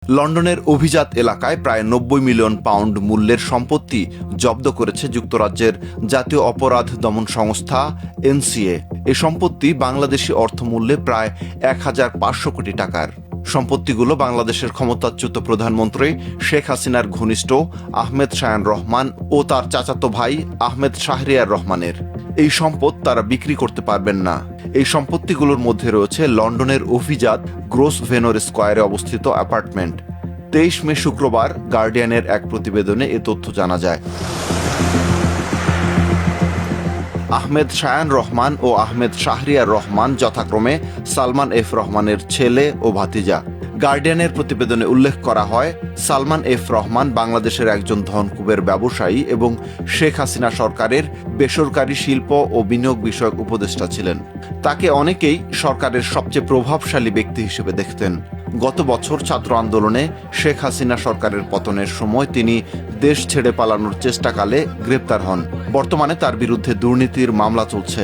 লন্ডনের অভিজাত এলাকায় প্রায় ৯০ মিলিয়ন পাউন্ড মূল্যের সম্পত্তি জব্দ করেছে যুক্তরাজ্যের জাতীয় অপরাধ দমন সংস্থা এনসিএ। এই সম্পত্তি বাংলাদেশি অর্থমূল্যে প্রায় ১,৫০০ কোটি টাকার। সম্পত্তিগুলো বাংলাদেশের ক্ষমতাচ্যুত প্রধানমন্ত্রী শেখ হাসিনার ঘনিষ্ঠ আহমেদ শায়ান রহমান ও তার চাচাতো ভাই আহমেদ শাহরিয়ার রহমানের। এই সম্পদ তারা বিক্রি করতে পারবেন না। এই সম্পত্তিগুলোর মধ্যে রয়েছে লন্ডনের অভিজাত গ্রোসভেনর স্কয়ারে অবস্থিত অ্যাপার্টমেন্ট। ২৩ মে শুক্রবার গার্ডিয়ানের এক প্রতিবেদনে এ তথ্য জানা যায়। আহমেদ শায়ান রহমান ও আহমেদ শাহরিয়ার রহমান যথাক্রমে সালমান এফ রহমানের ছেলে ও ভাতিজা। গার্ডিয়ানের প্রতিবেদনে উল্লেখ করা হয়, সালমান এফ রহমান বাংলাদেশের একজন ধনকুবের ব্যবসায়ী এবং শেখ হাসিনা সরকারের বেসরকারি শিল্প ও বিনিয়োগ বিষয়ক উপদেষ্টা ছিলেন। তাকে অনেকেই সরকারের সবচেয়ে প্রভাবশালী ব্যক্তি হিসেবে দেখতেন। গত বছর ছাত্র আন্দোলনে শেখ হাসিনা সরকারের পতনের সময় তিনি দেশ ছেড়ে পালানোর চেষ্টাকালে গ্রেপ্তার হন। বর্তমানে তার বিরুদ্ধে দুর্নীতির মামলা চলছে।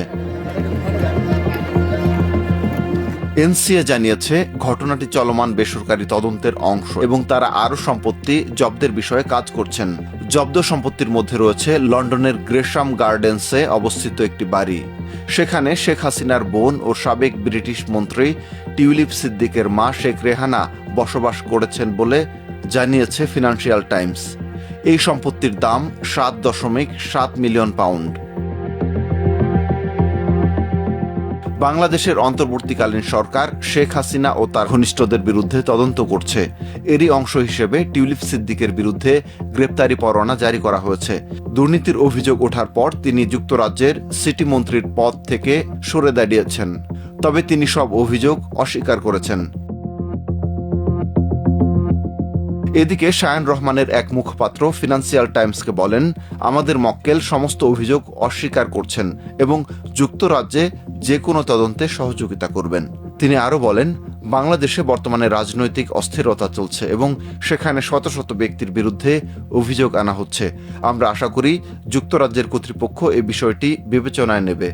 এনসিএ জানিয়েছে, ঘটনাটি চলমান বেসরকারি তদন্তের অংশ এবং তারা আরও সম্পত্তি জব্দের বিষয়ে কাজ করছেন। জব্দ সম্পত্তির মধ্যে রয়েছে লন্ডনের গ্রেশাম গার্ডেন্সে অবস্থিত একটি বাড়ি। সেখানে শেখ হাসিনার বোন ও সাবেক ব্রিটিশ মন্ত্রী টিউলিপ সিদ্দিকের মা শেখ রেহানা বসবাস করেছেন বলে জানিয়েছে ফিনান্সিয়াল টাইমস। এই সম্পত্তির দাম ৭.৭ মিলিয়ন পাউন্ড। বাংলাদেশের অন্তর্বর্তীকালীন সরকার শেখ হাসিনা ও তার ঘনিষ্ঠদের বিরুদ্ধে তদন্ত করছে। এরই অংশ হিসেবে টিউলিপ সিদ্দিকের বিরুদ্ধে গ্রেপ্তারি পরোয়ানা জারি করা হয়েছে। দুর্নীতির অভিযোগ ওঠার পর তিনি যুক্তরাজ্যের সিটি মন্ত্রীর পদ থেকে সরে দাঁড়িয়েছেন। তবে তিনি সব অভিযোগ অস্বীকার করেছেন। এদিকে শায়ান রহমানের এক মুখপাত্র ফিনান্সিয়াল টাইমসকে বলেন, আমাদের মক্কেল সমস্ত অভিযোগ অস্বীকার করছেন এবং যুক্তরাজ্যে যে কোনো তদন্তে সহযোগিতা করবেন। তিনি আরও বলেন, বাংলাদেশে বর্তমানে রাজনৈতিক অস্থিরতা চলছে এবং সেখানে শত শত ব্যক্তির বিরুদ্ধে অভিযোগ আনা হচ্ছে। আমরা আশা করি যুক্তরাজ্যের কর্তৃপক্ষ এই বিষয়টি বিবেচনায় নেবে।